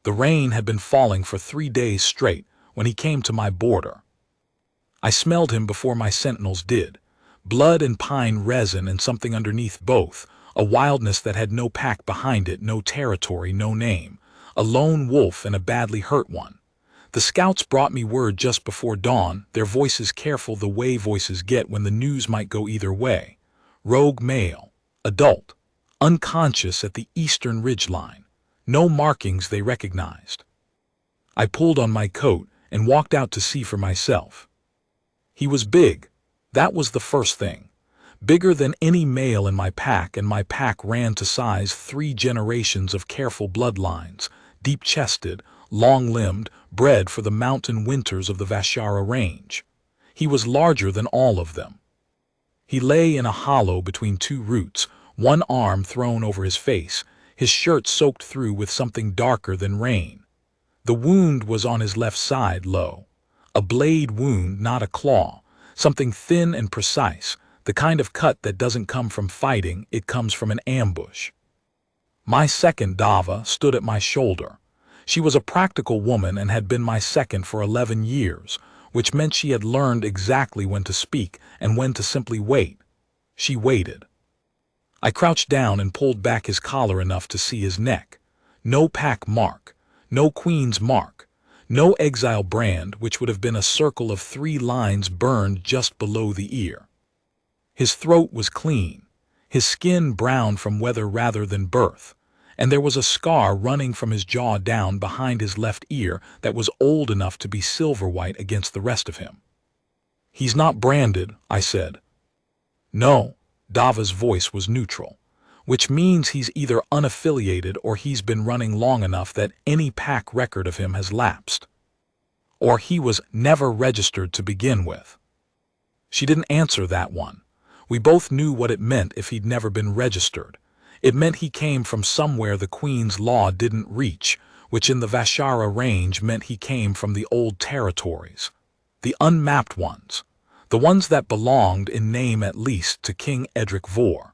The rain had been falling for 3 days straight when he came to my border. I smelled him before my sentinels did. Blood and pine resin and something underneath both, a wildness that had no pack behind it, no territory, no name. A lone wolf and a badly hurt one. The scouts brought me word just before dawn, their voices careful the way voices get when the news might go either way. Rogue male, adult, unconscious at the eastern ridgeline. No markings they recognized. I pulled on my coat and walked out to see for myself. He was big. That was the first thing. Bigger than any male in my pack, and my pack ran to size 3 generations of careful bloodlines, deep-chested, long-limbed, bred for the mountain winters of the Vashara Range. He was larger than all of them. He lay in a hollow between 2 roots, one arm thrown over his face, his shirt soaked through with something darker than rain. The wound was on his left side, low. A blade wound, not a claw. Something thin and precise, the kind of cut that doesn't come from fighting, it comes from an ambush. My second Dava stood at my shoulder. She was a practical woman and had been my second for 11 years, which meant she had learned exactly when to speak and when to simply wait. She waited. I crouched down and pulled back his collar enough to see his neck. No pack mark, no queen's mark, no exile brand, which would have been a circle of 3 lines burned just below the ear. His throat was clean, his skin brown from weather rather than birth, and there was a scar running from his jaw down behind his left ear that was old enough to be silver white against the rest of him. "He's not branded," I said. "No," Dava's voice was neutral, which means he's either unaffiliated or he's been running long enough that any pack record of him has lapsed. Or he was never registered to begin with. She didn't answer that one. We both knew what it meant if he'd never been registered. It meant he came from somewhere the Queen's law didn't reach, which in the Vashara Range meant he came from the old territories. The unmapped ones. The ones that belonged, in name at least, to King Edric Vor.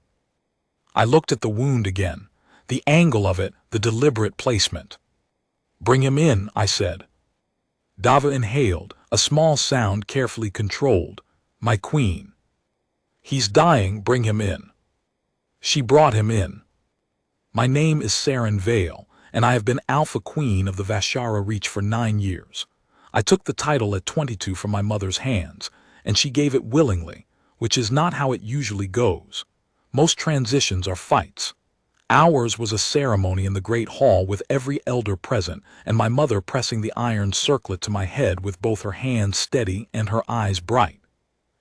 I looked at the wound again. The angle of it, the deliberate placement. "Bring him in," I said. Dava inhaled, a small sound carefully controlled. "My queen." "He's dying, bring him in." She brought him in. "My name is Saren Vale, and I have been Alpha Queen of the Vashara Reach for 9 years. I took the title at 22 from my mother's hands, and she gave it willingly, which is not how it usually goes. Most transitions are fights. Ours was a ceremony in the great hall with every elder present, and my mother pressing the iron circlet to my head with both her hands steady and her eyes bright.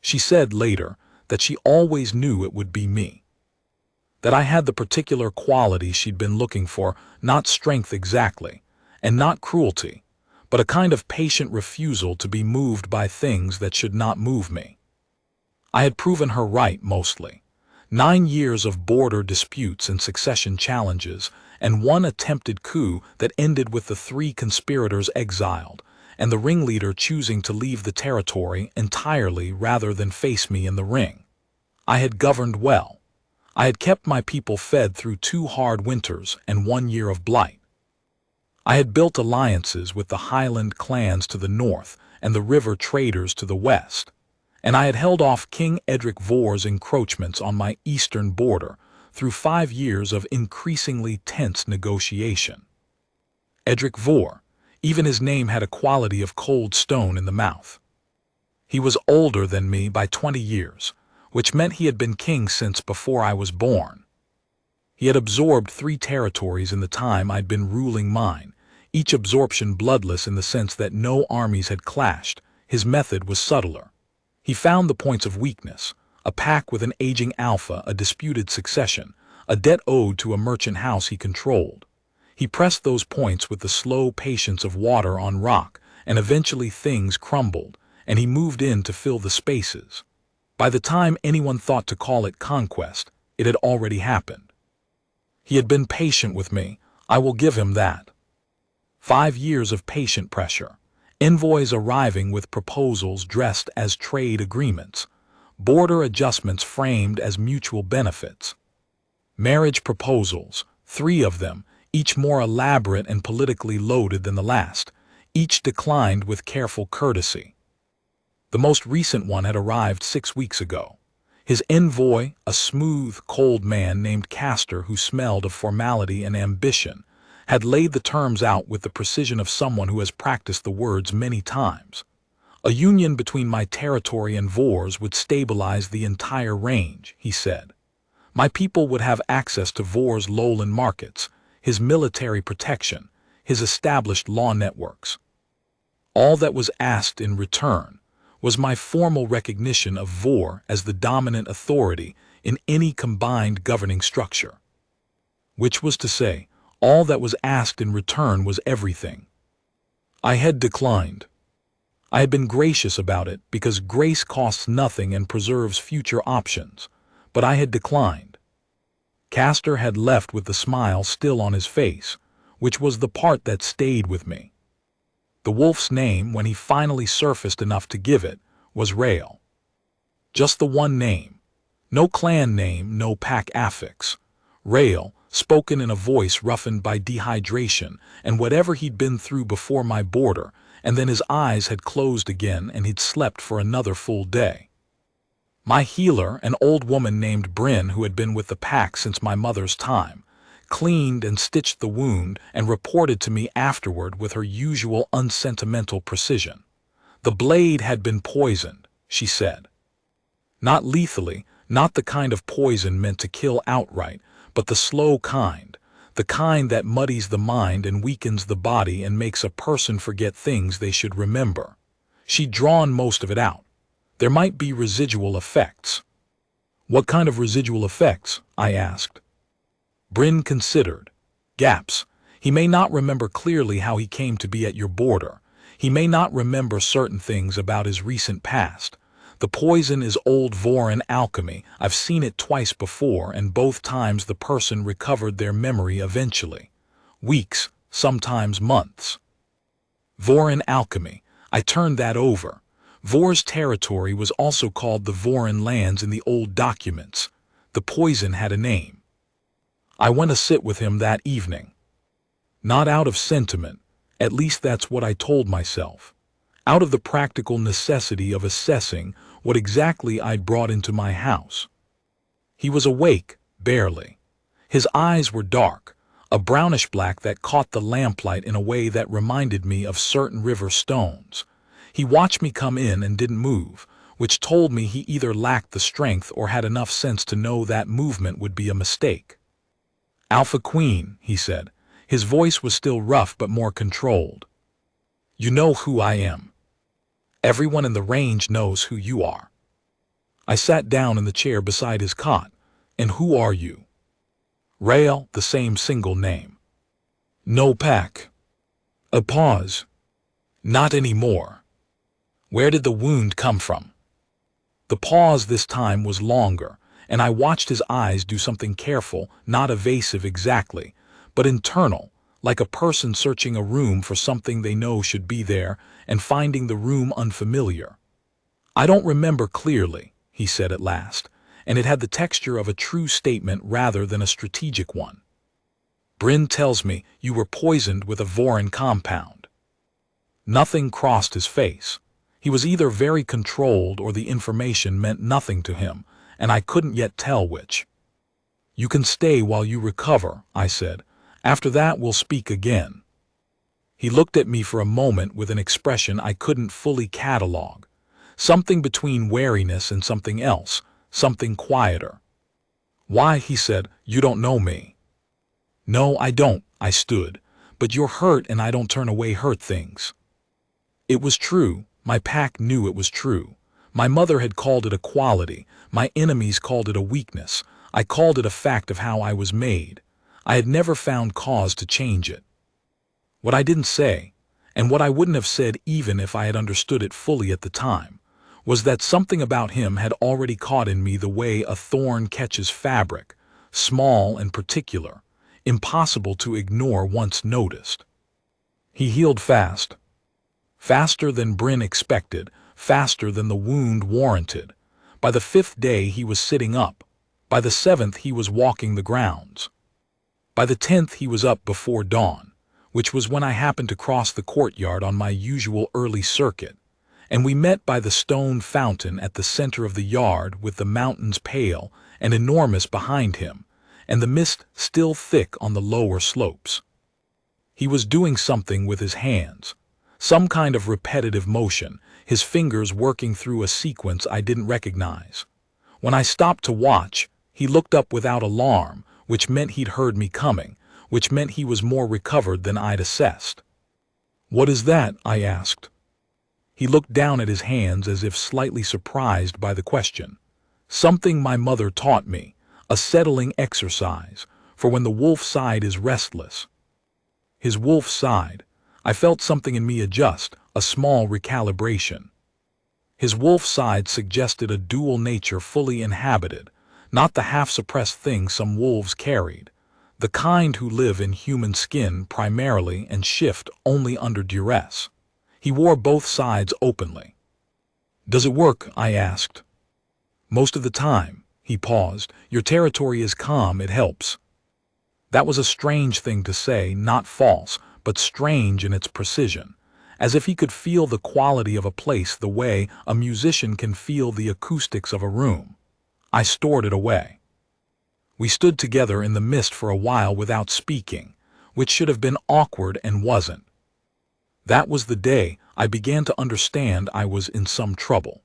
She said later that she always knew it would be me. That I had the particular quality she'd been looking for, not strength exactly, and not cruelty, but a kind of patient refusal to be moved by things that should not move me. I had proven her right mostly. 9 years of border disputes and succession challenges, and 1 attempted coup that ended with the 3 conspirators exiled, and the ringleader choosing to leave the territory entirely rather than face me in the ring. I had governed well. I had kept my people fed through 2 hard winters and 1 year of blight. I had built alliances with the highland clans to the north and the river traders to the west, and I had held off King Edric Vor's encroachments on my eastern border through 5 years of increasingly tense negotiation. Edric Vor, even his name had a quality of cold stone in the mouth. He was older than me by 20 years, which meant he had been king since before I was born. He had absorbed 3 territories in the time I'd been ruling mine, each absorption bloodless in the sense that no armies had clashed. His method was subtler. He found the points of weakness, a pack with an aging alpha, a disputed succession, a debt owed to a merchant house he controlled. He pressed those points with the slow patience of water on rock, and eventually things crumbled, and he moved in to fill the spaces. By the time anyone thought to call it conquest, it had already happened. He had been patient with me, I will give him that. 5 years of patient pressure, envoys arriving with proposals dressed as trade agreements, border adjustments framed as mutual benefits. Marriage proposals, 3 of them, each more elaborate and politically loaded than the last, each declined with careful courtesy. The most recent one had arrived 6 weeks ago. His envoy, a smooth, cold man named Castor who smelled of formality and ambition, had laid the terms out with the precision of someone who has practiced the words many times. A union between my territory and Vor's would stabilize the entire range, he said. My people would have access to Vor's lowland markets, his military protection, his established law networks. All that was asked in return was my formal recognition of Vor as the dominant authority in any combined governing structure. Which was to say, all that was asked in return was everything. I had declined. I had been gracious about it because grace costs nothing and preserves future options, but I had declined. Castor had left with the smile still on his face, which was the part that stayed with me. The wolf's name, when he finally surfaced enough to give it, was Rael. Just the one name. No clan name, no pack affix. Rael, spoken in a voice roughened by dehydration and whatever he'd been through before my border, and then his eyes had closed again and he'd slept for another full day. My healer, an old woman named Bryn who had been with the pack since my mother's time, cleaned and stitched the wound and reported to me afterward with her usual unsentimental precision. The blade had been poisoned, she said. Not lethally, not the kind of poison meant to kill outright, but the slow kind, the kind that muddies the mind and weakens the body and makes a person forget things they should remember. She'd drawn most of it out. There might be residual effects. What kind of residual effects? I asked. Bryn considered. Gaps. He may not remember clearly how he came to be at your border. He may not remember certain things about his recent past. The poison is old Voran alchemy. I've seen it twice before, and both times the person recovered their memory eventually. Weeks, sometimes months. Voran alchemy. I turned that over. Vor's territory was also called the Voran lands in the old documents. The poison had a name. I went to sit with him that evening. Not out of sentiment, at least that's what I told myself. Out of the practical necessity of assessing what exactly I'd brought into my house. He was awake, barely. His eyes were dark, a brownish black that caught the lamplight in a way that reminded me of certain river stones. He watched me come in and didn't move, which told me he either lacked the strength or had enough sense to know that movement would be a mistake. Alpha Queen, he said. His voice was still rough but more controlled. You know who I am. Everyone in the range knows who you are. I sat down in the chair beside his cot. And who are you? Rael, the same single name. No pack. A pause. Not anymore. Where did the wound come from? The pause this time was longer, and I watched his eyes do something careful, not evasive exactly, but internal, like a person searching a room for something they know should be there and finding the room unfamiliar. I don't remember clearly, he said at last, and it had the texture of a true statement rather than a strategic one. Bryn tells me you were poisoned with a Voran compound. Nothing crossed his face. He was either very controlled or the information meant nothing to him, and I couldn't yet tell which. You can stay while you recover, I said. After that we'll speak again. He looked at me for a moment with an expression I couldn't fully catalog. Something between wariness and something else, something quieter. Why, he said, you don't know me. No, I don't, I stood, but you're hurt and I don't turn away hurt things. It was true, my pack knew it was true. My mother had called it a quality, my enemies called it a weakness, I called it a fact of how I was made. I had never found cause to change it. What I didn't say, and what I wouldn't have said even if I had understood it fully at the time, was that something about him had already caught in me the way a thorn catches fabric, small and particular, impossible to ignore once noticed. He healed fast. Faster than Bryn expected, faster than the wound warranted. By the 5th day he was sitting up. By the 7th he was walking the grounds. By the 10th he was up before dawn, which was when I happened to cross the courtyard on my usual early circuit, and we met by the stone fountain at the center of the yard with the mountains pale and enormous behind him, and the mist still thick on the lower slopes. He was doing something with his hands, some kind of repetitive motion, his fingers working through a sequence I didn't recognize. When I stopped to watch, he looked up without alarm, which meant he'd heard me coming, which meant he was more recovered than I'd assessed. "What is that?" I asked. He looked down at his hands as if slightly surprised by the question. "Something my mother taught me, a settling exercise, for when the wolf side is restless." His wolf side. I felt something in me adjust, a small recalibration. His wolf side suggested a dual nature fully inhabited, not the half-suppressed thing some wolves carried, the kind who live in human skin primarily and shift only under duress. He wore both sides openly. "Does it work?" I asked. "Most of the time." He paused. "Your territory is calm, it helps." That was a strange thing to say, not false, but strange in its precision, as if he could feel the quality of a place the way a musician can feel the acoustics of a room. I stored it away. We stood together in the mist for a while without speaking, which should have been awkward and wasn't. That was the day I began to understand I was in some trouble.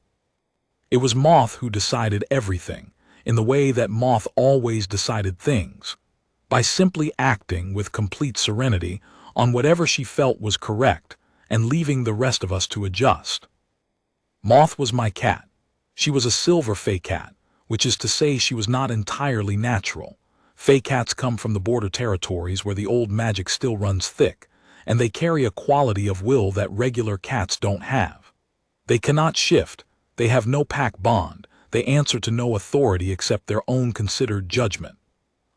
It was Moth who decided everything, in the way that Moth always decided things, by simply acting with complete serenity on whatever she felt was correct and leaving the rest of us to adjust. Moth was my cat. She was a silver fey cat, which is to say she was not entirely natural. Fey cats come from the border territories where the old magic still runs thick, and they carry a quality of will that regular cats don't have. They cannot shift, they have no pack bond, they answer to no authority except their own considered judgment.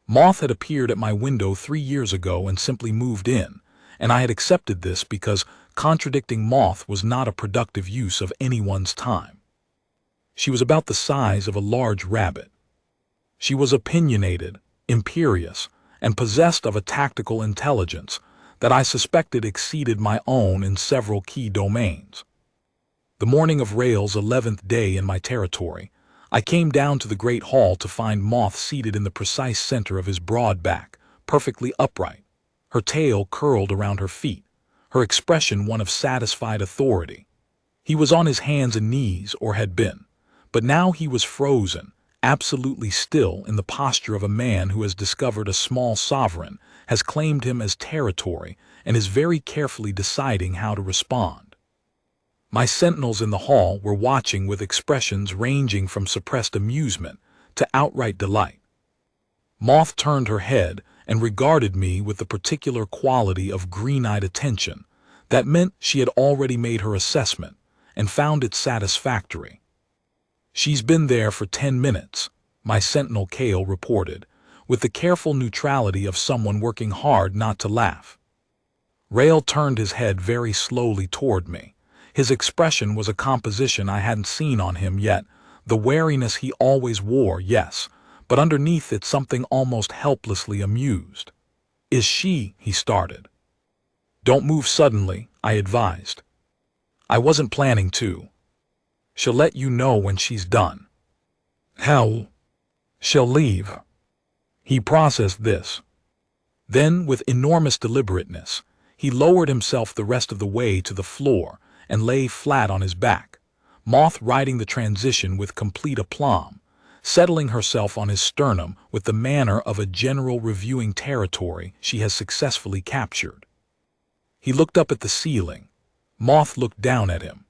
Moth had appeared at my window 3 years ago and simply moved in, and I had accepted this because contradicting Moth was not a productive use of anyone's time. She was about the size of a large rabbit. She was opinionated, imperious, and possessed of a tactical intelligence that I suspected exceeded my own in several key domains. The morning of Rail's 11th day in my territory, I came down to the great hall to find Moth seated in the precise center of his broad back, perfectly upright, her tail curled around her feet, her expression one of satisfied authority. He was on his hands and knees, or had been, but now he was frozen, absolutely still in the posture of a man who has discovered a small sovereign, has claimed him as territory, and is very carefully deciding how to respond. My sentinels in the hall were watching with expressions ranging from suppressed amusement to outright delight. Moth turned her head and regarded me with the particular quality of green-eyed attention that meant she had already made her assessment and found it satisfactory. "She's been there for 10 minutes, my sentinel Kale reported, with the careful neutrality of someone working hard not to laugh. Rail turned his head very slowly toward me. His expression was a composition I hadn't seen on him yet, the wariness he always wore, yes, but underneath it something almost helplessly amused. "Is she?" he started. "Don't move suddenly," I advised. "I wasn't planning to. She'll let you know when she's done." "How?" "She'll leave." He processed this. Then, with enormous deliberateness, he lowered himself the rest of the way to the floor and lay flat on his back, Moth riding the transition with complete aplomb, settling herself on his sternum with the manner of a general reviewing territory she has successfully captured. He looked up at the ceiling. Moth looked down at him.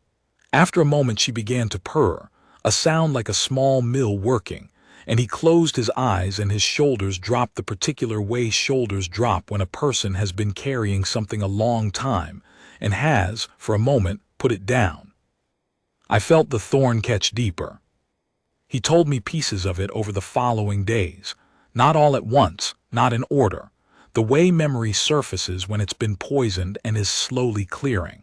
After a moment she began to purr, a sound like a small mill working, and he closed his eyes and his shoulders dropped the particular way shoulders drop when a person has been carrying something a long time and has, for a moment, put it down. I felt the thorn catch deeper. He told me pieces of it over the following days, not all at once, not in order, the way memory surfaces when it's been poisoned and is slowly clearing.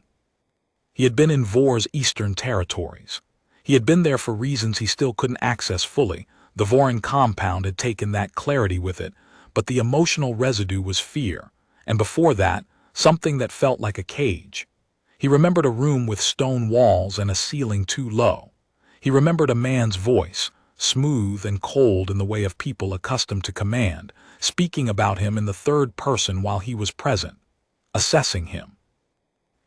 He had been in Vor's eastern territories. He had been there for reasons he still couldn't access fully. The Vorin compound had taken that clarity with it, but the emotional residue was fear, and before that, something that felt like a cage. He remembered a room with stone walls and a ceiling too low. He remembered a man's voice, smooth and cold in the way of people accustomed to command, speaking about him in the third person while he was present, assessing him.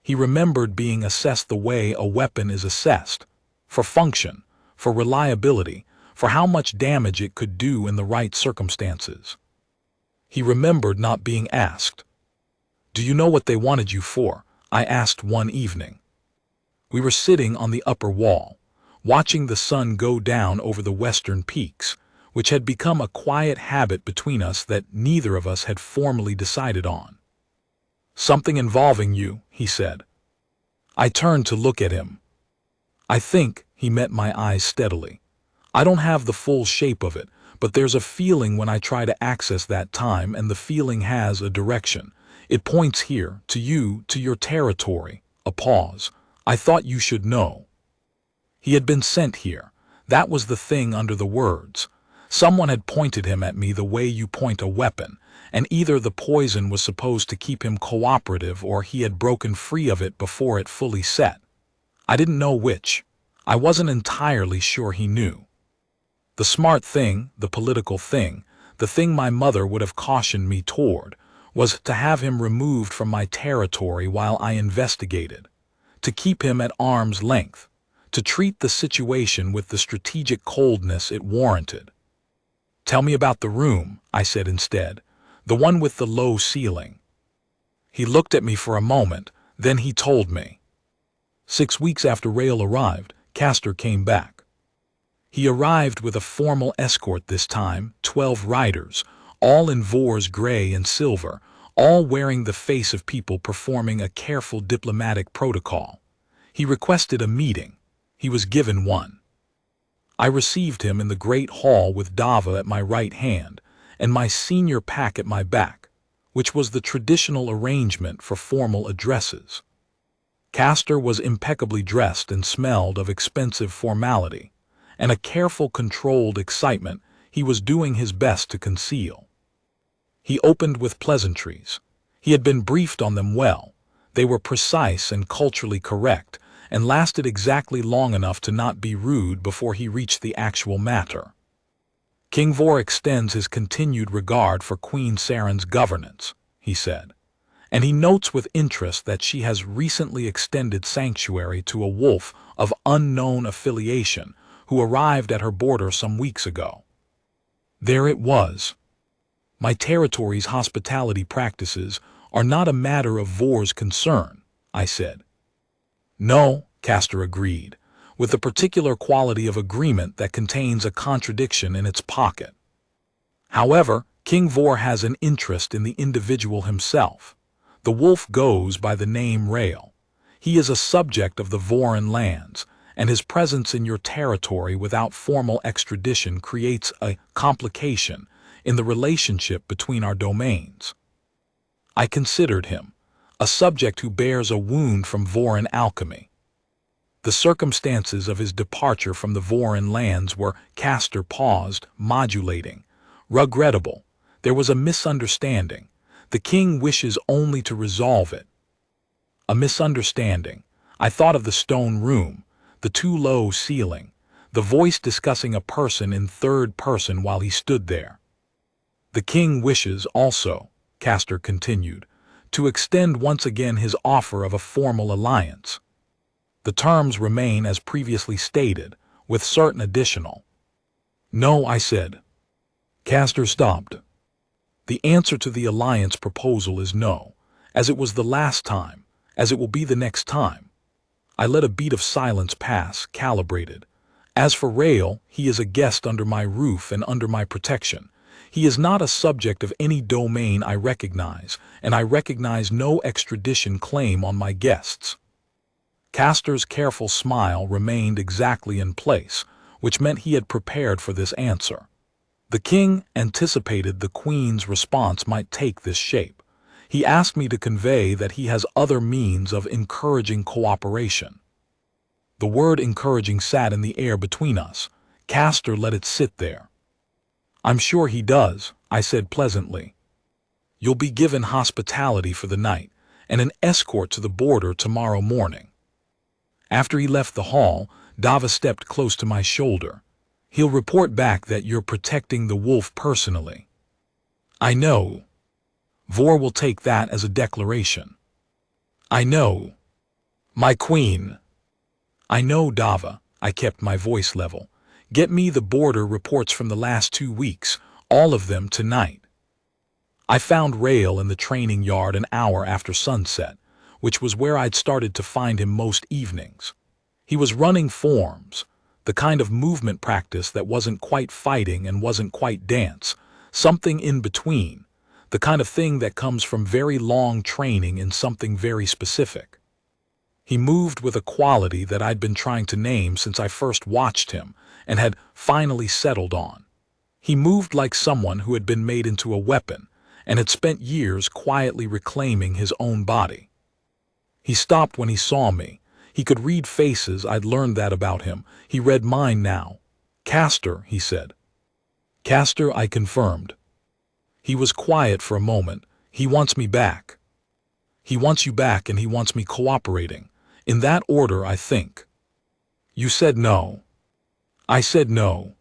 He remembered being assessed the way a weapon is assessed, for function, for reliability, for how much damage it could do in the right circumstances. He remembered not being asked, "Do you know what they wanted you for?" I asked one evening. We were sitting on the upper wall, watching the sun go down over the western peaks, which had become a quiet habit between us that neither of us had formally decided on. "Something involving you," he said. I turned to look at him. "I think," he met my eyes steadily. "I don't have the full shape of it, but there's a feeling when I try to access that time, and the feeling has a direction. It points here, to you, to your territory." A pause. "I thought you should know." He had been sent here. That was the thing under the words. Someone had pointed him at me the way you point a weapon, and either the poison was supposed to keep him cooperative or he had broken free of it before it fully set. I didn't know which. I wasn't entirely sure he knew. The smart thing, the political thing, the thing my mother would have cautioned me toward, was to have him removed from my territory while I investigated, to keep him at arm's length, to treat the situation with the strategic coldness it warranted. "Tell me about the room," I said instead, "the one with the low ceiling." He looked at me for a moment, then he told me. 6 weeks after Rael arrived, Castor came back. He arrived with a formal escort this time, 12 riders, all in Vor's gray and silver, all wearing the face of people performing a careful diplomatic protocol. He requested a meeting. He was given one. I received him in the great hall with Dava at my right hand and my senior pack at my back, which was the traditional arrangement for formal addresses. Castor was impeccably dressed and smelled of expensive formality, and a careful, controlled excitement he was doing his best to conceal. He opened with pleasantries. He had been briefed on them well. They were precise and culturally correct, and lasted exactly long enough to not be rude before he reached the actual matter. "King Vor extends his continued regard for Queen Saren's governance," he said, "and he notes with interest that she has recently extended sanctuary to a wolf of unknown affiliation who arrived at her border some weeks ago." There it was. My territory's hospitality practices are not a matter of Vor's concern, I said. "No," Castor agreed, with the particular quality of agreement that contains a contradiction in its pocket. "However, King Vor has an interest in the individual himself. The wolf goes by the name Rael. He is a subject of the Voran lands, and his presence in your territory without formal extradition creates a complication in the relationship between our domains." I considered him, a subject who bears a wound from Voran alchemy. The circumstances of his departure from the Voran lands were, Castor paused, modulating, regrettable. There was a misunderstanding. The king wishes only to resolve it. A misunderstanding. I thought of the stone room, the too low ceiling, the voice discussing a person in third person while he stood there. "The king wishes also," Castor continued, "to extend once again his offer of a formal alliance. The terms remain as previously stated, with certain additional." "No," I said. Castor stopped. "The answer to the alliance proposal is no, as it was the last time, as it will be the next time." I let a beat of silence pass, calibrated. "As for Rael, he is a guest under my roof and under my protection. He is not a subject of any domain I recognize, and I recognize no extradition claim on my guests." Castor's careful smile remained exactly in place, which meant he had prepared for this answer. The king anticipated the queen's response might take this shape. He asked me to convey that he has other means of encouraging cooperation. The word encouraging sat in the air between us. Castor let it sit there. "I'm sure he does," I said pleasantly. You'll be given hospitality for the night and an escort to the border tomorrow morning. After he left the hall, Dava stepped close to my shoulder. He'll report back that you're protecting the wolf personally. I know. Vor will take that as a declaration. I know. My queen. I know, Dava. I kept my voice level. Get me the border reports from the last 2 weeks, all of them tonight. I found Rail in the training yard an hour after sunset, which was where I'd started to find him most evenings. He was running forms, the kind of movement practice that wasn't quite fighting and wasn't quite dance, something in between, the kind of thing that comes from very long training in something very specific. He moved with a quality that I'd been trying to name since I first watched him and had finally settled on. He moved like someone who had been made into a weapon and had spent years quietly reclaiming his own body. He stopped when he saw me. He could read faces. I'd learned that about him. He read mine now. Castor, he said. Castor, I confirmed. He was quiet for a moment. He wants me back. He wants you back and he wants me cooperating. In that order, I think. You said no. I said no.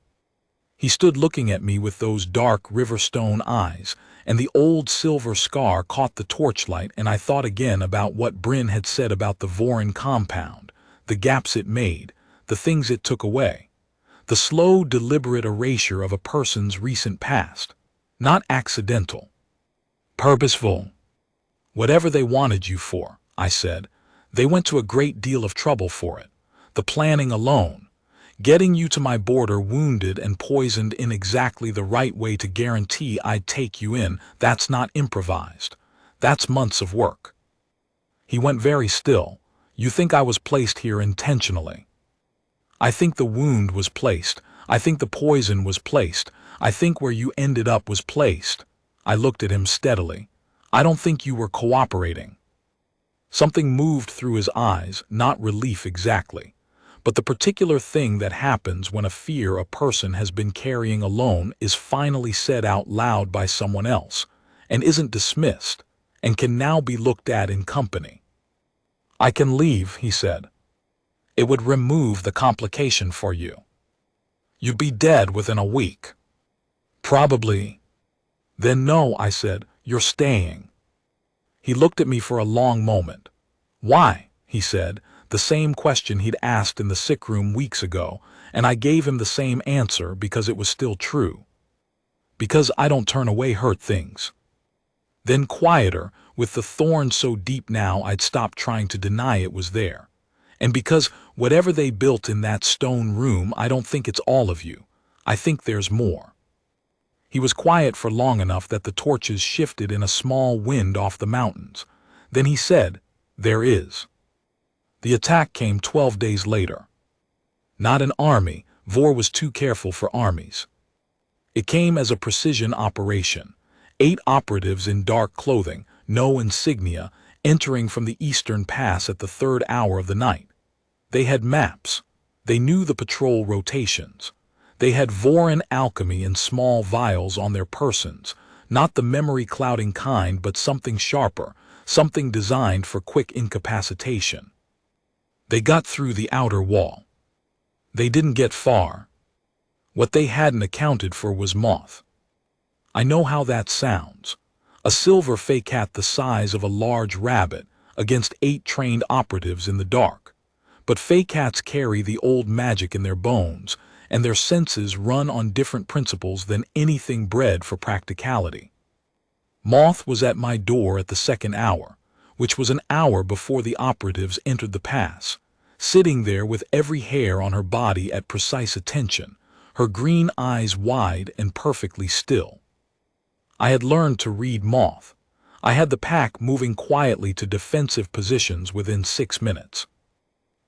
He stood looking at me with those dark riverstone eyes, and the old silver scar caught the torchlight, and I thought again about what Bryn had said about the Vorin compound, the gaps it made, the things it took away, the slow, deliberate erasure of a person's recent past, not accidental, purposeful. Whatever they wanted you for, I said, they went to a great deal of trouble for it. The planning alone, getting you to my border wounded and poisoned in exactly the right way to guarantee I'd take you in, that's not improvised. That's months of work. He went very still. You think I was placed here intentionally? I think the wound was placed. I think the poison was placed. I think where you ended up was placed. I looked at him steadily. I don't think you were cooperating. Something moved through his eyes, not relief exactly, but the particular thing that happens when a fear a person has been carrying alone is finally said out loud by someone else, and isn't dismissed, and can now be looked at in company. I can leave, he said. It would remove the complication for you. You'd be dead within a week. Probably. Then no, I said, you're staying. He looked at me for a long moment. Why? He said, the same question he'd asked in the sick room weeks ago, and I gave him the same answer because it was still true. Because I don't turn away hurt things. Then quieter, with the thorn so deep now I'd stopped trying to deny it was there. And because whatever they built in that stone room, I don't think it's all of you. I think there's more. He was quiet for long enough that the torches shifted in a small wind off the mountains. Then he said, there is. The attack came 12 days later. Not an army. Vor was too careful for armies. It came as a precision operation. 8 operatives in dark clothing, no insignia, entering from the eastern pass at the 3rd hour of the night. They had maps. They knew the patrol rotations. They had Vorin alchemy in small vials on their persons, not the memory-clouding kind but something sharper, something designed for quick incapacitation. They got through the outer wall. They didn't get far. What they hadn't accounted for was moth. I know how that sounds. A silver feycat the size of a large rabbit against 8 trained operatives in the dark. But feycats carry the old magic in their bones, and their senses run on different principles than anything bred for practicality. Moth was at my door at the 2nd hour, which was an hour before the operatives entered the pass, sitting there with every hair on her body at precise attention, her green eyes wide and perfectly still. I had learned to read Moth. I had the pack moving quietly to defensive positions within 6 minutes.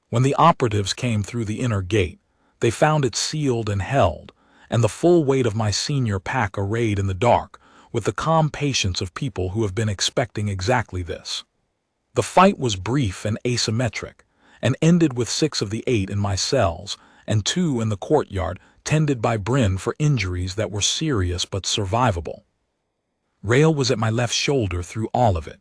When the operatives came through the inner gate, they found it sealed and held, and the full weight of my senior pack arrayed in the dark, with the calm patience of people who have been expecting exactly this. The fight was brief and asymmetric, and ended with 6 of the 8 in my cells, and 2 in the courtyard, tended by Bryn for injuries that were serious but survivable. Rail was at my left shoulder through all of it.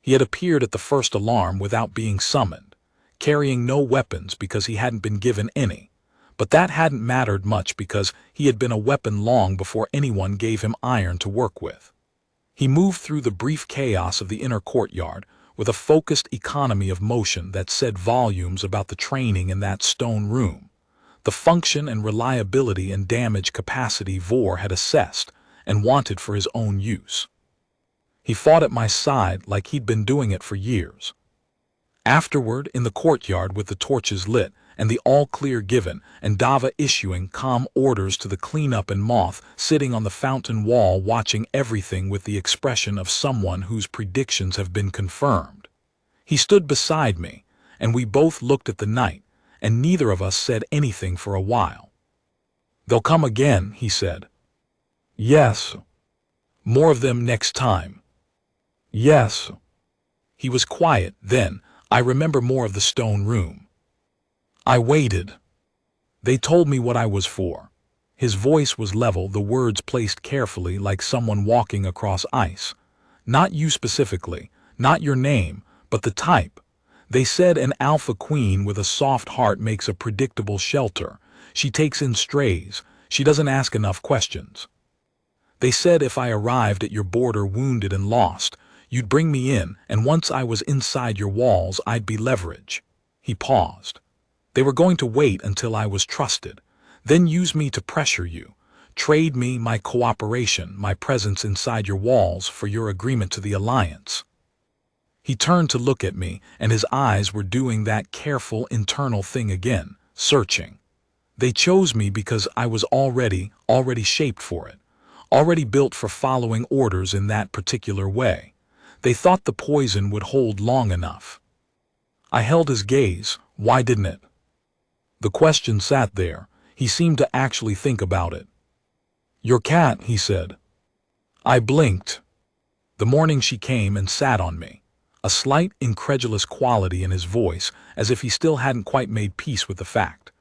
He had appeared at the first alarm without being summoned, carrying no weapons because he hadn't been given any, but that hadn't mattered much because he had been a weapon long before anyone gave him iron to work with. He moved through the brief chaos of the inner courtyard with a focused economy of motion that said volumes about the training in that stone room, the function and reliability and damage capacity Vor had assessed and wanted for his own use. He fought at my side like he'd been doing it for years. Afterward, in the courtyard with the torches lit and the all-clear given and Dava issuing calm orders to the cleanup and Moth sitting on the fountain wall watching everything with the expression of someone whose predictions have been confirmed. He stood beside me, and we both looked at the night, and neither of us said anything for a while. "They'll come again," he said. "Yes." "More of them next time." "Yes." He was quiet. Then I remember more of the stone room. I waited. They told me what I was for. His voice was level, the words placed carefully like someone walking across ice. Not you specifically, not your name, but the type. They said an alpha queen with a soft heart makes a predictable shelter. She takes in strays. She doesn't ask enough questions. They said if I arrived at your border wounded and lost, you'd bring me in, and once I was inside your walls, I'd be leverage. He paused. They were going to wait until I was trusted, then use me to pressure you, trade me my cooperation, my presence inside your walls for your agreement to the alliance. He turned to look at me, and his eyes were doing that careful internal thing again, searching. They chose me because I was already shaped for it, already built for following orders in that particular way. They thought the poison would hold long enough. I held his gaze. Why didn't it? The question sat there. He seemed to actually think about it. "Your cat," he said. I blinked. The morning she came and sat on me, a slight incredulous quality in his voice, as if he still hadn't quite made peace with the fact.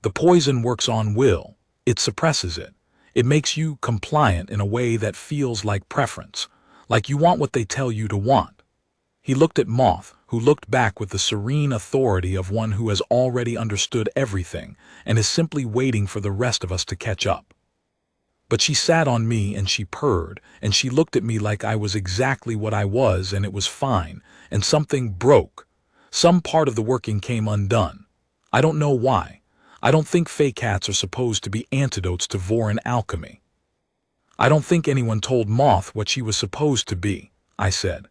The poison works on will. It suppresses it. It makes you compliant in a way that feels like preference, like you want what they tell you to want. He looked at Moth, who looked back with the serene authority of one who has already understood everything and is simply waiting for the rest of us to catch up. But she sat on me and she purred, and she looked at me like I was exactly what I was and it was fine, and something broke. Some part of the working came undone. I don't know why. I don't think fey cats are supposed to be antidotes to Voran alchemy. I don't think anyone told Moth what she was supposed to be, I said.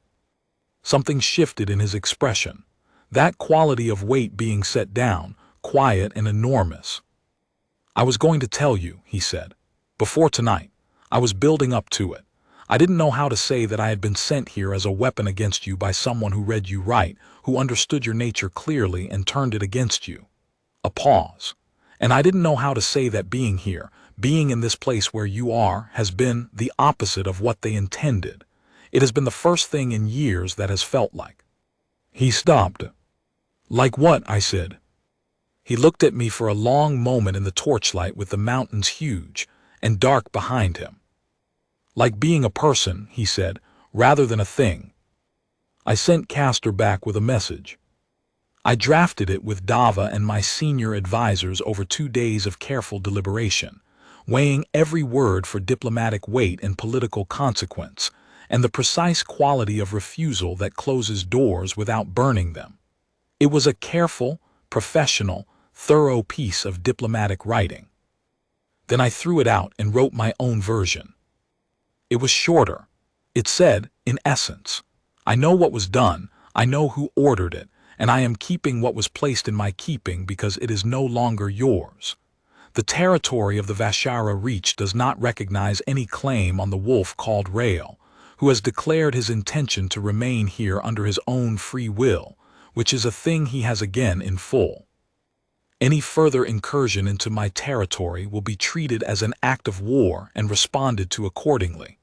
Something shifted in his expression, that quality of weight being set down, quiet and enormous. "I was going to tell you," he said. "Before tonight. I was building up to it. I didn't know how to say that I had been sent here as a weapon against you by someone who read you right, who understood your nature clearly and turned it against you." A pause. "And I didn't know how to say that being here, being in this place where you are, has been the opposite of what they intended. It has been the first thing in years that has felt like." He stopped. "Like what?" I said. He looked at me for a long moment in the torchlight with the mountains huge and dark behind him. "Like being a person," he said, "rather than a thing." I sent Castor back with a message. I drafted it with Dava and my senior advisors over 2 days of careful deliberation, weighing every word for diplomatic weight and political consequence, and the precise quality of refusal that closes doors without burning them. It was a careful, professional, thorough piece of diplomatic writing. Then I threw it out and wrote my own version. It was shorter. It said, in essence, "I know what was done, I know who ordered it, and I am keeping what was placed in my keeping because it is no longer yours. The territory of the Vashara Reach does not recognize any claim on the wolf called Rail, who has declared his intention to remain here under his own free will, which is a thing he has again in full. Any further incursion into my territory will be treated as an act of war and responded to accordingly.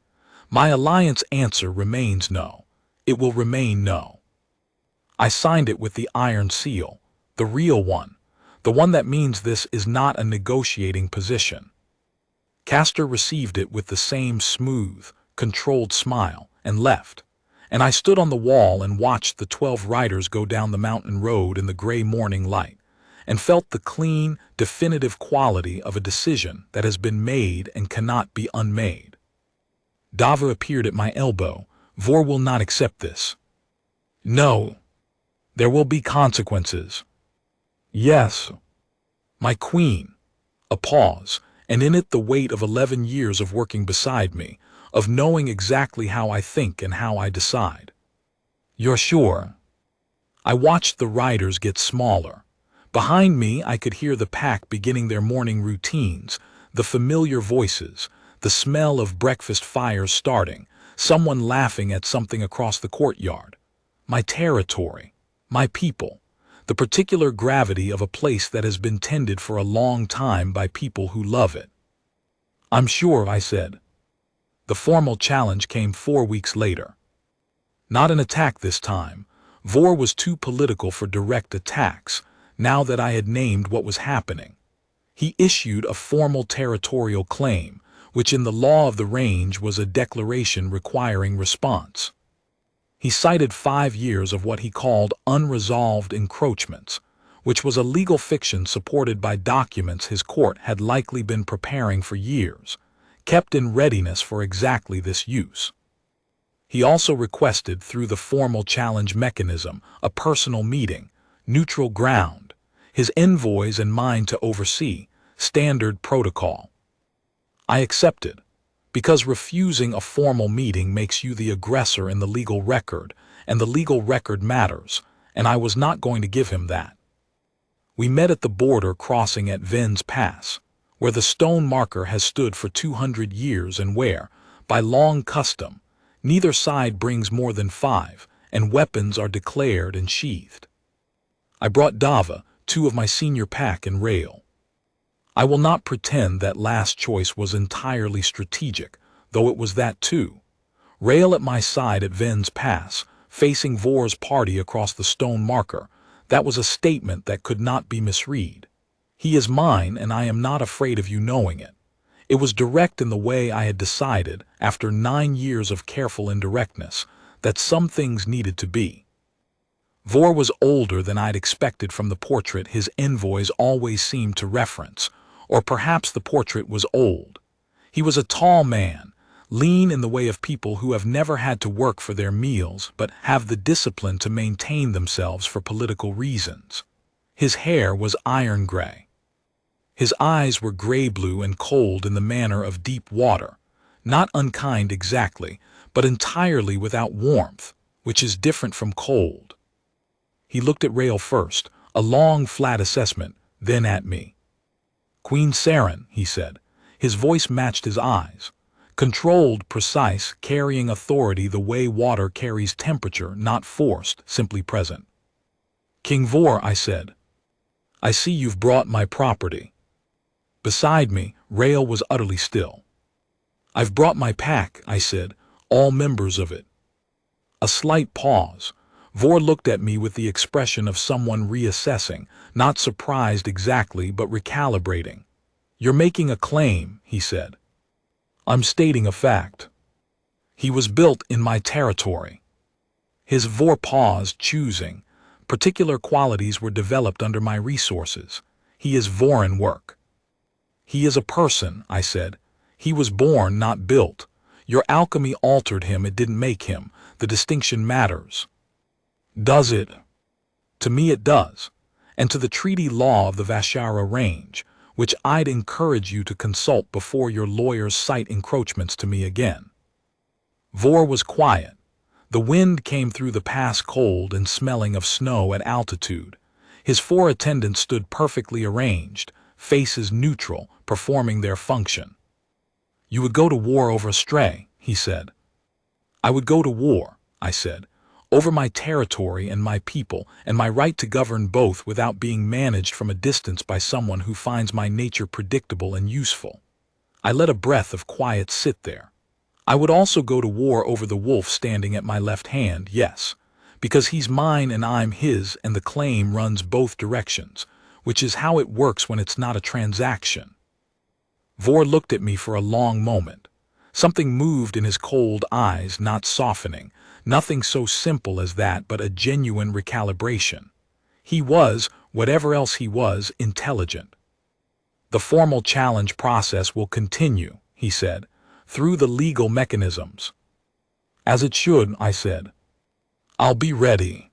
My alliance answer remains no. It will remain no." I signed it with the iron seal, the real one, the one that means this is not a negotiating position. Castor received it with the same smooth, controlled smile, and left. And I stood on the wall and watched the 12 riders go down the mountain road in the gray morning light, and felt the clean, definitive quality of a decision that has been made and cannot be unmade. Dava appeared at my elbow. Vor will not accept this. No. There will be consequences. Yes. My queen. A pause, and in it the weight of 11 years of working beside me, of knowing exactly how I think and how I decide. You're sure? I watched the riders get smaller. Behind me I could hear the pack beginning their morning routines, the familiar voices, the smell of breakfast fires starting, someone laughing at something across the courtyard. My territory, my people, the particular gravity of a place that has been tended for a long time by people who love it. I'm sure, I said. The formal challenge came 4 weeks later. Not an attack this time. Vor was too political for direct attacks, now that I had named what was happening. He issued a formal territorial claim, which in the law of the range was a declaration requiring response. He cited 5 years of what he called unresolved encroachments, which was a legal fiction supported by documents his court had likely been preparing for years, kept in readiness for exactly this use. He also requested through the formal challenge mechanism a personal meeting, neutral ground, his envoys and mine to oversee, standard protocol. I accepted, because refusing a formal meeting makes you the aggressor in the legal record, and the legal record matters, and I was not going to give him that. We met at the border crossing at Ven's Pass, where the stone marker has stood for 200 years and where, by long custom, neither side brings more than 5, and weapons are declared and sheathed. I brought Dava, 2 of my senior pack, and Rail. I will not pretend that last choice was entirely strategic, though it was that too. Rail at my side at Ven's Pass, facing Vor's party across the stone marker, that was a statement that could not be misread. He is mine, and I am not afraid of you knowing it. It was direct in the way I had decided, after 9 years of careful indirectness, that some things needed to be. Vor was older than I'd expected from the portrait his envoys always seemed to reference, or perhaps the portrait was old. He was a tall man, lean in the way of people who have never had to work for their meals but have the discipline to maintain themselves for political reasons. His hair was iron gray. His eyes were gray-blue and cold in the manner of deep water, not unkind exactly, but entirely without warmth, which is different from cold. He looked at Rail first, a long, flat assessment, then at me. Queen Saren, he said. His voice matched his eyes. Controlled, precise, carrying authority the way water carries temperature, not forced, simply present. King Vor, I said. I see you've brought my property. Beside me, Rail was utterly still. I've brought my pack, I said, all members of it. A slight pause. Vor looked at me with the expression of someone reassessing, not surprised exactly, but recalibrating. You're making a claim, he said. I'm stating a fact. He was built in my territory. His Vor paused, choosing. Particular qualities were developed under my resources. He is Vorin work. He is a person, I said. He was born, not built. Your alchemy altered him, it didn't make him. The distinction matters. Does it? To me it does, and to the treaty law of the Vashara range, which I'd encourage you to consult before your lawyers cite encroachments to me again. Vor was quiet. The wind came through the pass cold and smelling of snow at altitude. His 4 attendants stood perfectly arranged, faces neutral, performing their function. You would go to war over a stray, he said. I would go to war, I said, over my territory and my people, and my right to govern both without being managed from a distance by someone who finds my nature predictable and useful. I let a breath of quiet sit there. I would also go to war over the wolf standing at my left hand, yes, because he's mine and I'm his, and the claim runs both directions, which is how it works when it's not a transaction. Vor looked at me for a long moment. Something moved in his cold eyes, not softening. Nothing so simple as that, but a genuine recalibration. He was, whatever else he was, intelligent. The formal challenge process will continue, he said, through the legal mechanisms. As it should, I said. I'll be ready.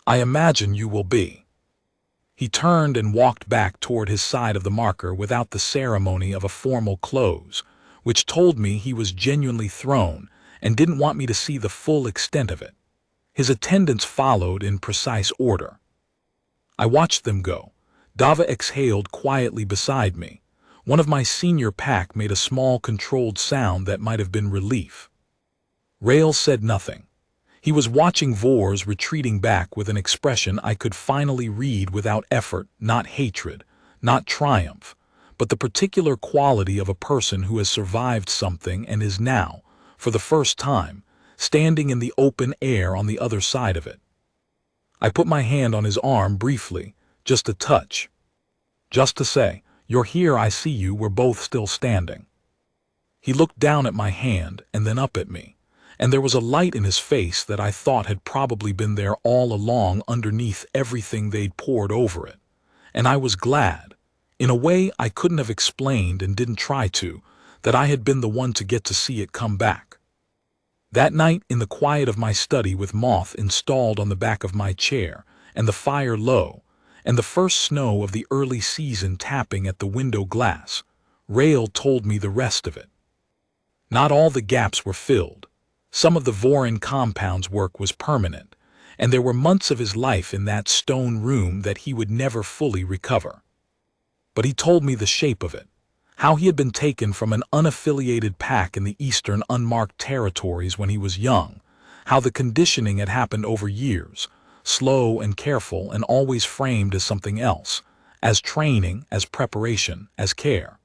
I imagine you will be. He turned and walked back toward his side of the marker without the ceremony of a formal close, which told me he was genuinely thrown and didn't want me to see the full extent of it. His attendants followed in precise order. I watched them go. Dava exhaled quietly beside me. One of my senior pack made a small controlled sound that might have been relief. Rail said nothing. He was watching Vors retreating back with an expression I could finally read without effort, not hatred, not triumph, but the particular quality of a person who has survived something and is now, for the first time, standing in the open air on the other side of it. I put my hand on his arm briefly, just a touch. Just to say, "You're here, I see you," we're both still standing. He looked down at my hand and then up at me, and there was a light in his face that I thought had probably been there all along underneath everything they'd poured over it. And I was glad, in a way I couldn't have explained and didn't try to, that I had been the one to get to see it come back. That night, in the quiet of my study with Moth installed on the back of my chair, and the fire low, and the first snow of the early season tapping at the window glass, Rail told me the rest of it. Not all the gaps were filled. Some of the Vorin compound's work was permanent, and there were months of his life in that stone room that he would never fully recover. But he told me the shape of it, how he had been taken from an unaffiliated pack in the eastern unmarked territories when he was young, how the conditioning had happened over years, slow and careful and always framed as something else, as training, as preparation, as care.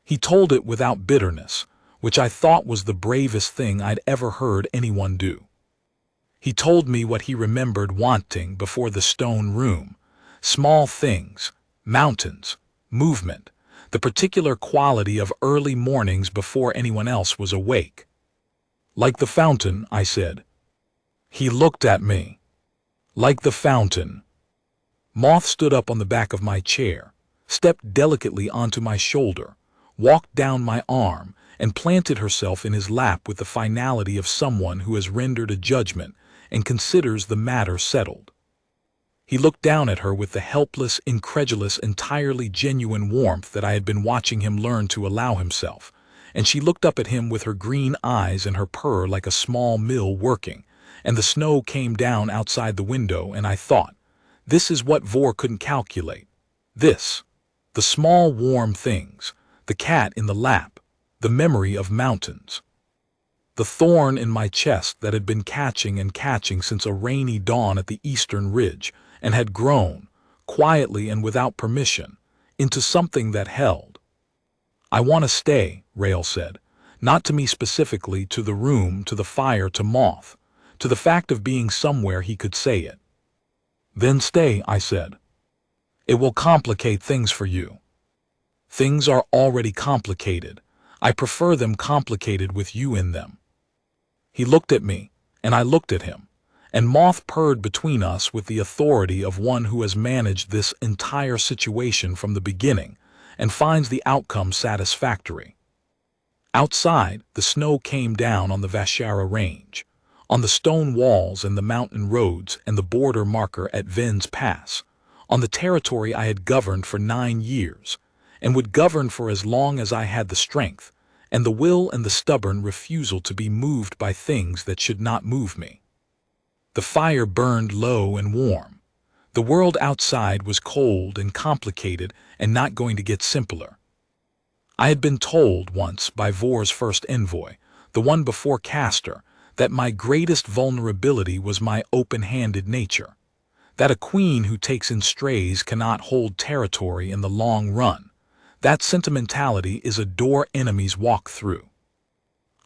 He told it without bitterness, which I thought was the bravest thing I'd ever heard anyone do. He told me what he remembered wanting before the stone room, small things, mountains, movement, the particular quality of early mornings before anyone else was awake. "Like the fountain," I said. He looked at me. "Like the fountain." Moth stood up on the back of my chair, stepped delicately onto my shoulder, walked down my arm, and planted herself in his lap with the finality of someone who has rendered a judgment and considers the matter settled. He looked down at her with the helpless, incredulous, entirely genuine warmth that I had been watching him learn to allow himself, and she looked up at him with her green eyes and her purr like a small mill working, and the snow came down outside the window, and I thought, this is what Vor couldn't calculate. This, the small warm things, the cat in the lap, the memory of mountains. The thorn in my chest that had been catching and catching since a rainy dawn at the eastern ridge, and had grown, quietly and without permission, into something that held. "I want to stay," Rail said, not to me specifically, to the room, to the fire, to Moth, to the fact of being somewhere he could say it. "Then stay," I said. "It will complicate things for you." "Things are already complicated. I prefer them complicated with you in them." He looked at me, and I looked at him, and Moth purred between us with the authority of one who has managed this entire situation from the beginning and finds the outcome satisfactory. Outside, the snow came down on the Vashara Range, on the stone walls and the mountain roads and the border marker at Ven's Pass, on the territory I had governed for 9 years, and would govern for as long as I had the strength, and the will and the stubborn refusal to be moved by things that should not move me. The fire burned low and warm. The world outside was cold and complicated and not going to get simpler. I had been told once by Vor's first envoy, the one before Castor, that my greatest vulnerability was my open-handed nature, that a queen who takes in strays cannot hold territory in the long run. That sentimentality is a door enemies walk through.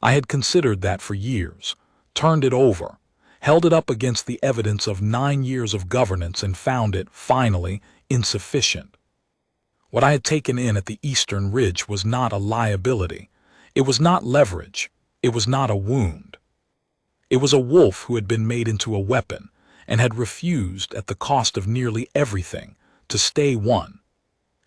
I had considered that for years, turned it over, held it up against the evidence of 9 years of governance and found it, finally, insufficient. What I had taken in at the Eastern Ridge was not a liability. It was not leverage. It was not a wound. It was a wolf who had been made into a weapon and had refused, at the cost of nearly everything, to stay one,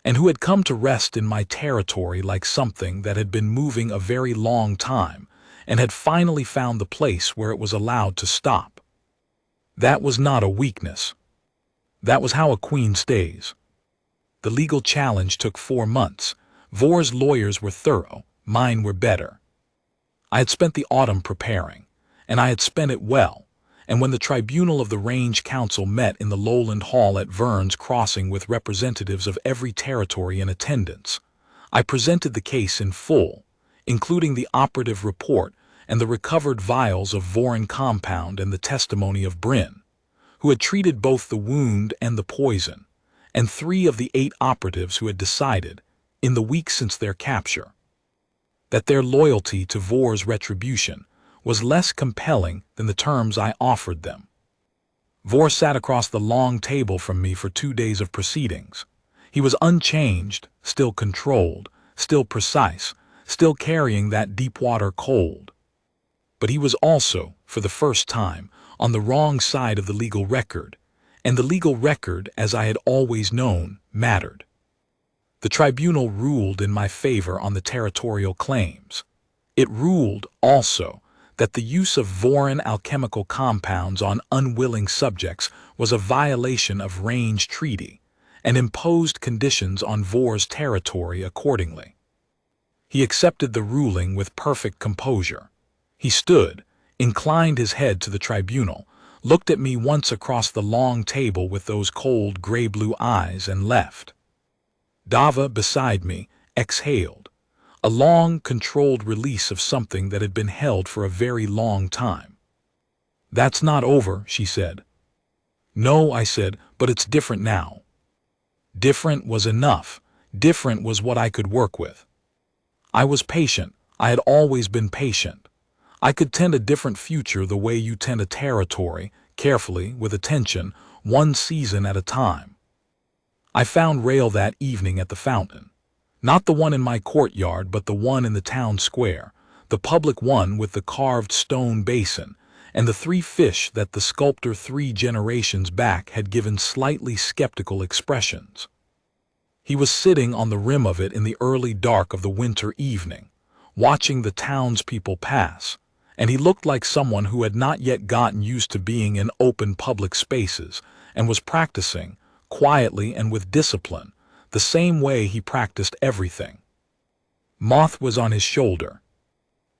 and who had come to rest in my territory like something that had been moving a very long time and had finally found the place where it was allowed to stop. That was not a weakness. That was how a queen stays. The legal challenge took 4 months. Vor's lawyers were thorough, mine were better. I had spent the autumn preparing, and I had spent it well, and when the tribunal of the Range Council met in the Lowland Hall at Vern's Crossing with representatives of every territory in attendance, I presented the case in full, including the operative report and the recovered vials of Vorin compound and the testimony of Bryn, who had treated both the wound and the poison, and 3 of the 8 operatives who had decided, in the weeks since their capture, that their loyalty to Vor's retribution was less compelling than the terms I offered them. Vor sat across the long table from me for 2 days of proceedings. He was unchanged, still controlled, still precise, still carrying that deep-water cold. But he was also, for the first time, on the wrong side of the legal record, and the legal record, as I had always known, mattered. The tribunal ruled in my favor on the territorial claims. It ruled, also, that the use of Vorin alchemical compounds on unwilling subjects was a violation of Range Treaty, and imposed conditions on Vor's territory accordingly. He accepted the ruling with perfect composure. He stood, inclined his head to the tribunal, looked at me once across the long table with those cold gray-blue eyes, and left. Dava, beside me, exhaled, a long, controlled release of something that had been held for a very long time. "That's not over," she said. "No," I said, "but it's different now." Different was enough. Different was what I could work with. I was patient. I had always been patient. I could tend a different future the way you tend a territory, carefully, with attention, 1 season at a time. I found Rail that evening at the fountain. Not the one in my courtyard, but the one in the town square, the public one with the carved stone basin, and the 3 fish that the sculptor 3 generations back had given slightly skeptical expressions. He was sitting on the rim of it in the early dark of the winter evening, watching the townspeople pass, and he looked like someone who had not yet gotten used to being in open public spaces and was practicing, quietly and with discipline, the same way he practiced everything. Moth was on his shoulder.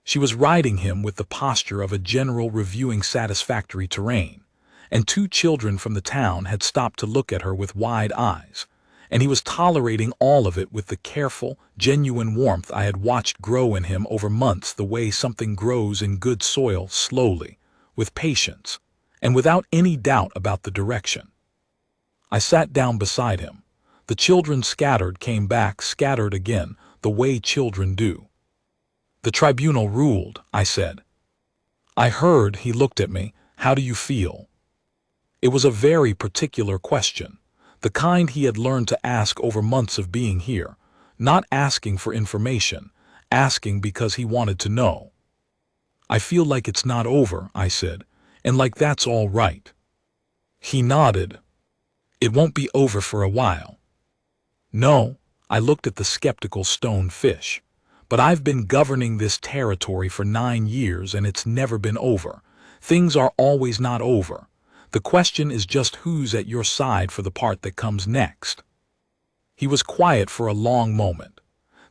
She was riding him with the posture of a general reviewing satisfactory terrain, and 2 children from the town had stopped to look at her with wide eyes, and he was tolerating all of it with the careful, genuine warmth I had watched grow in him over months, the way something grows in good soil, slowly, with patience, and without any doubt about the direction. I sat down beside him. The children scattered, came back, scattered again, the way children do. "The tribunal ruled," I said. "I heard," he looked at me. "How do you feel?" It was a very particular question, the kind he had learned to ask over months of being here, not asking for information, asking because he wanted to know. "I feel like it's not over," I said, "and like that's all right." He nodded. "It won't be over for a while." "No," I looked at the skeptical stone fish, "but I've been governing this territory for 9 years and it's never been over. Things are always not over. The question is just who's at your side for the part that comes next." He was quiet for a long moment.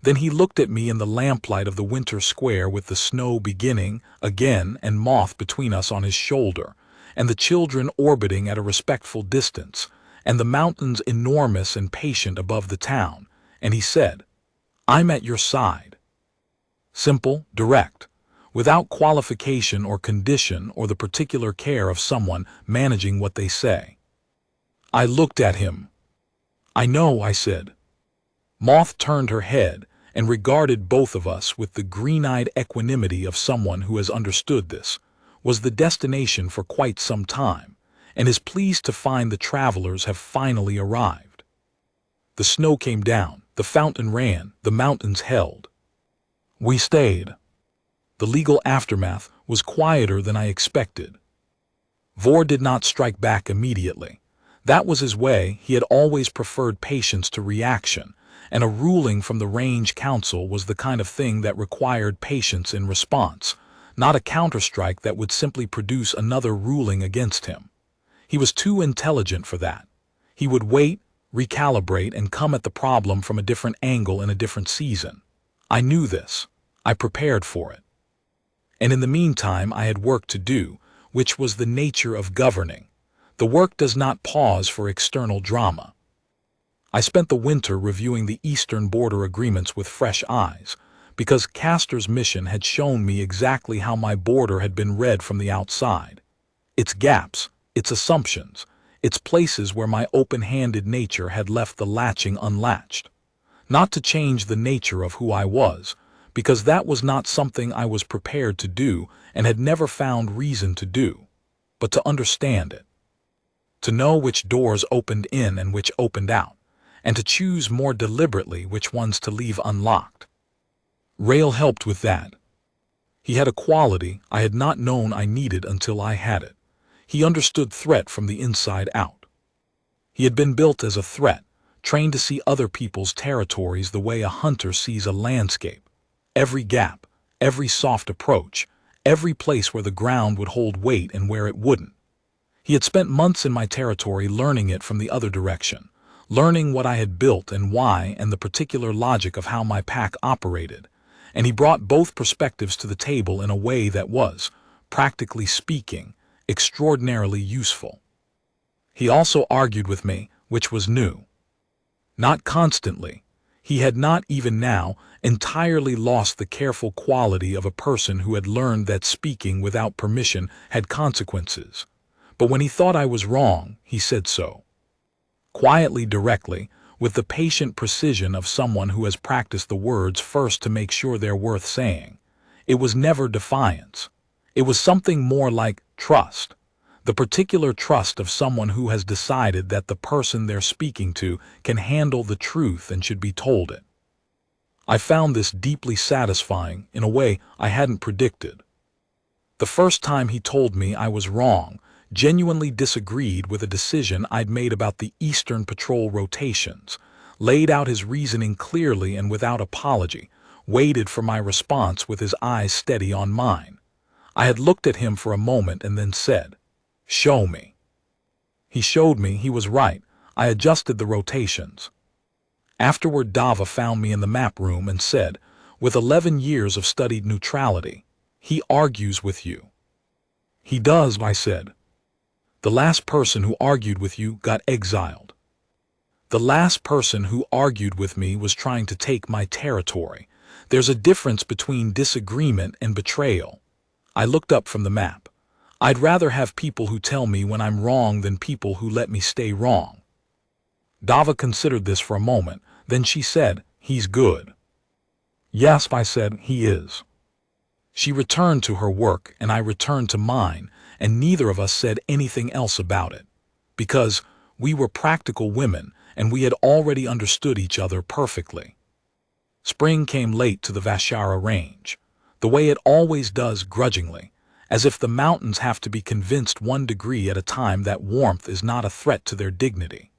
Then he looked at me in the lamplight of the winter square with the snow beginning again and Moth between us on his shoulder, and the children orbiting at a respectful distance, and the mountains enormous and patient above the town, and he said, "I'm at your side." Simple, direct, without qualification or condition or the particular care of someone managing what they say. I looked at him. "I know," I said. Moth turned her head and regarded both of us with the green-eyed equanimity of someone who has understood this was the destination for quite some time, and is pleased to find the travelers have finally arrived. The snow came down, the fountain ran, the mountains held. We stayed. The legal aftermath was quieter than I expected. Vor did not strike back immediately. That was his way. He had always preferred patience to reaction, and a ruling from the Range Council was the kind of thing that required patience in response, not a counterstrike that would simply produce another ruling against him. He was too intelligent for that. He would wait, recalibrate, and come at the problem from a different angle in a different season. I knew this. I prepared for it. And in the meantime, I had work to do, which was the nature of governing. The work does not pause for external drama. I spent the winter reviewing the eastern border agreements with fresh eyes, because Castor's mission had shown me exactly how my border had been read from the outside. Its gaps, its assumptions, its places where my open-handed nature had left the latching unlatched. Not to change the nature of who I was, because that was not something I was prepared to do and had never found reason to do, but to understand it. To know which doors opened in and which opened out, and to choose more deliberately which ones to leave unlocked. Rail helped with that. He had a quality I had not known I needed until I had it. He understood threat from the inside out. He had been built as a threat, trained to see other people's territories the way a hunter sees a landscape. Every gap, every soft approach, every place where the ground would hold weight and where it wouldn't. He had spent months in my territory learning it from the other direction, learning what I had built and why and the particular logic of how my pack operated, and he brought both perspectives to the table in a way that was, practically speaking, extraordinarily useful. He also argued with me, which was new. Not constantly. He had not even now entirely lost the careful quality of a person who had learned that speaking without permission had consequences. But when he thought I was wrong, he said so. Quietly, directly, with the patient precision of someone who has practiced the words first to make sure they're worth saying. It was never defiance. It was something more like trust. The particular trust of someone who has decided that the person they're speaking to can handle the truth and should be told it. I found this deeply satisfying in a way I hadn't predicted. The first time he told me I was wrong, genuinely disagreed with a decision I'd made about the Eastern Patrol rotations, laid out his reasoning clearly and without apology, waited for my response with his eyes steady on mine. I had looked at him for a moment and then said, "Show me." He showed me he was right. I adjusted the rotations. Afterward, Dava found me in the map room and said, "With 11 years of studied neutrality, he argues with you." "He does," I said. "The last person who argued with you got exiled." "The last person who argued with me was trying to take my territory. There's a difference between disagreement and betrayal." I looked up from the map. I'd rather have people who tell me when I'm wrong than people who let me stay wrong. Dava considered this for a moment, then she said, "He's good." "Yes," I said, "he is." She returned to her work and I returned to mine, and neither of us said anything else about it, because we were practical women and we had already understood each other perfectly. Spring came late to the Vashara Range, the way it always does, grudgingly, as if the mountains have to be convinced 1 degree at a time that warmth is not a threat to their dignity.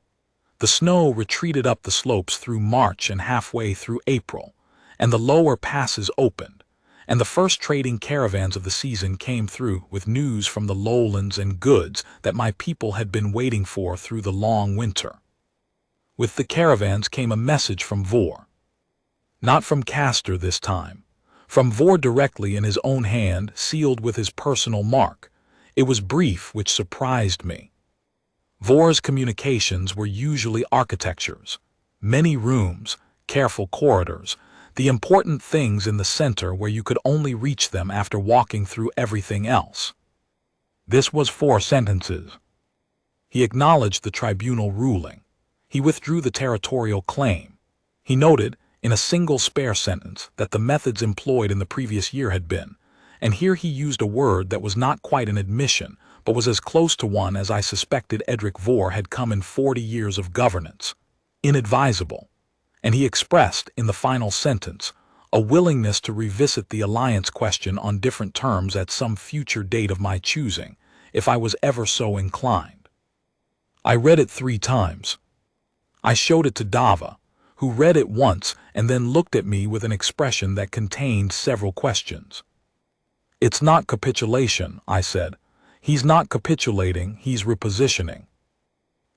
The snow retreated up the slopes through March and halfway through April, and the lower passes opened, and the first trading caravans of the season came through with news from the lowlands and goods that my people had been waiting for through the long winter. With the caravans came a message from Vor. Not from Castor this time. From Vor directly in his own hand, sealed with his personal mark. It was brief, which surprised me. Vor's communications were usually architectures. Many rooms, careful corridors, the important things in the center where you could only reach them after walking through everything else. This was 4 sentences. He acknowledged the tribunal ruling. He withdrew the territorial claim. He noted, in a single spare sentence, that the methods employed in the previous year had been, and here he used a word that was not quite an admission, but was as close to one as I suspected Edric Vor had come in 40 years of governance, inadvisable. And he expressed, in the final sentence, a willingness to revisit the alliance question on different terms at some future date of my choosing, if I was ever so inclined. I read it 3 times. I showed it to Dava, who read it once and then looked at me with an expression that contained several questions. "It's not capitulation," I said. "He's not capitulating, he's repositioning."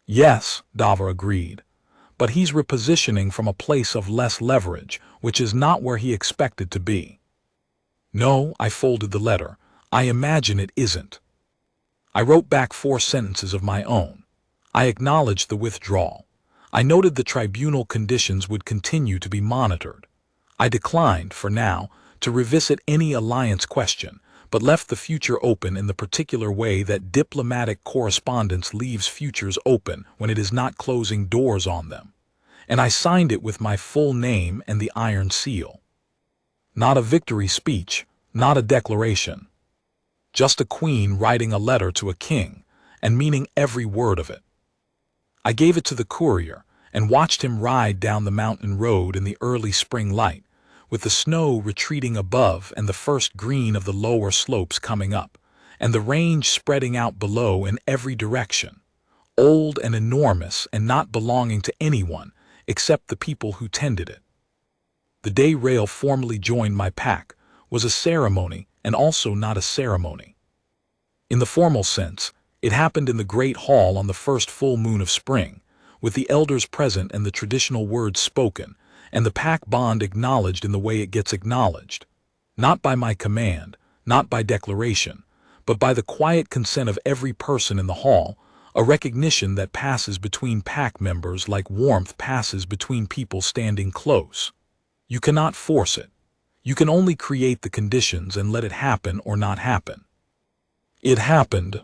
"Yes," Dava agreed, "but he's repositioning from a place of less leverage, which is not where he expected to be." "No," I folded the letter, "I imagine it isn't." I wrote back 4 sentences of my own. I acknowledged the withdrawal. I noted the tribunal conditions would continue to be monitored. I declined, for now, to revisit any alliance question, but left the future open in the particular way that diplomatic correspondence leaves futures open when it is not closing doors on them. And I signed it with my full name and the iron seal. Not a victory speech, not a declaration. Just a queen writing a letter to a king, and meaning every word of it. I gave it to the courier, and watched him ride down the mountain road in the early spring light, with the snow retreating above and the first green of the lower slopes coming up, and the range spreading out below in every direction, old and enormous and not belonging to anyone except the people who tended it. The day Rail formally joined my pack was a ceremony and also not a ceremony. In the formal sense, it happened in the great hall on the first full moon of spring, with the elders present and the traditional words spoken, and the pack bond acknowledged in the way it gets acknowledged, not by my command, not by declaration, but by the quiet consent of every person in the hall, a recognition that passes between pack members like warmth passes between people standing close. You cannot force it. You can only create the conditions and let it happen or not happen. It happened.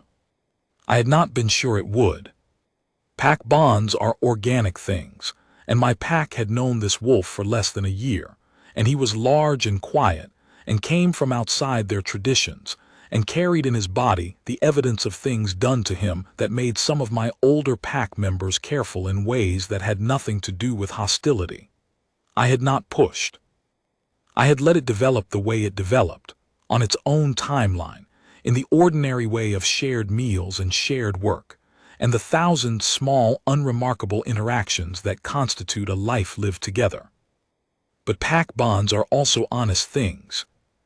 I had not been sure it would. Pack bonds are organic things, and my pack had known this wolf for less than a year, and he was large and quiet, and came from outside their traditions, and carried in his body the evidence of things done to him that made some of my older pack members careful in ways that had nothing to do with hostility. I had not pushed. I had let it develop the way it developed, on its own timeline, in the ordinary way of shared meals and shared work, and the 1,000 small, unremarkable interactions that constitute a life lived together. But pack bonds are also honest things.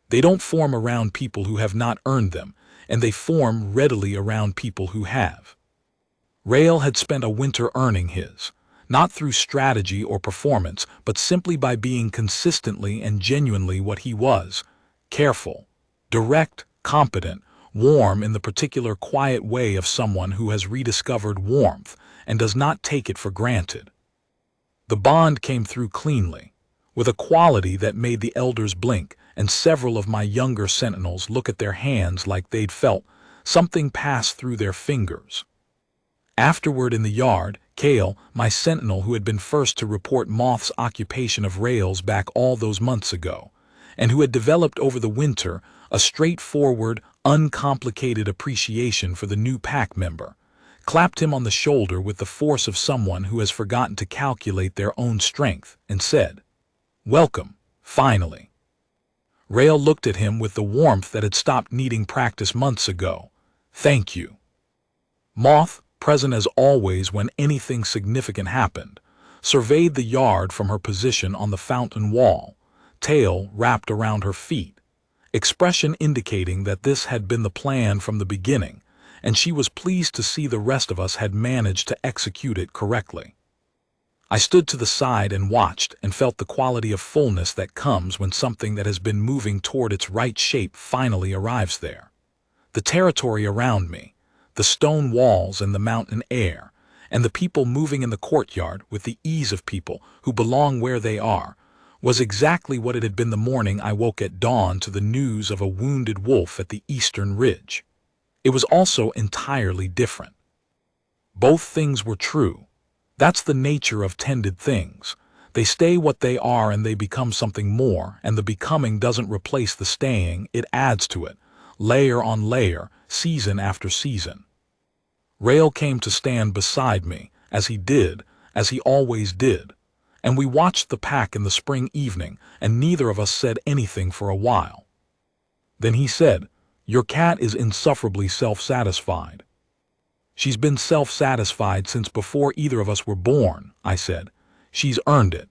They don't form around people who have not earned them, and they form readily around people who have. Rail had spent a winter earning his, not through strategy or performance, but simply by being consistently and genuinely what he was, careful, direct, competent, warm in the particular quiet way of someone who has rediscovered warmth and does not take it for granted. The bond came through cleanly, with a quality that made the elders blink and several of my younger sentinels look at their hands like they'd felt something pass through their fingers. Afterward in the yard, Kale, my sentinel who had been first to report Moth's occupation of Rails back all those months ago, and who had developed over the winter a straightforward, uncomplicated appreciation for the new pack member, clapped him on the shoulder with the force of someone who has forgotten to calculate their own strength, and said, "Welcome, finally." Rail looked at him with the warmth that had stopped needing practice months ago. "Thank you." Moth, present as always when anything significant happened, surveyed the yard from her position on the fountain wall, tail wrapped around her feet, expression indicating that this had been the plan from the beginning, and she was pleased to see the rest of us had managed to execute it correctly. I stood to the side and watched and felt the quality of fullness that comes when something that has been moving toward its right shape finally arrives there. The territory around me, the stone walls and the mountain air, and the people moving in the courtyard with the ease of people who belong where they are, was exactly what it had been the morning I woke at dawn to the news of a wounded wolf at the eastern ridge. It was also entirely different. Both things were true. That's the nature of tended things. They stay what they are and they become something more, and the becoming doesn't replace the staying, it adds to it, layer on layer, season after season. Rail came to stand beside me, as he always did, and we watched the pack in the spring evening, and neither of us said anything for a while. Then he said, "Your cat is insufferably self-satisfied." "She's been self-satisfied since before either of us were born," I said. "She's earned it."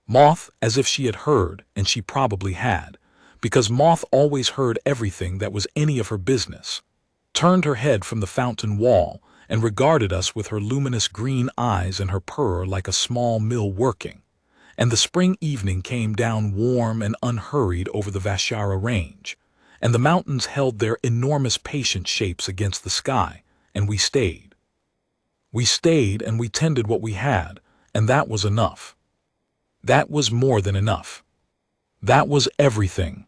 Moth, as if she had heard, and she probably had, because Moth always heard everything that was any of her business, turned her head from the fountain wall and regarded us with her luminous green eyes and her purr like a small mill working. And the spring evening came down warm and unhurried over the Vashara range, and the mountains held their enormous patient shapes against the sky, and we stayed. We stayed and we tended what we had, and that was enough. That was more than enough. That was everything.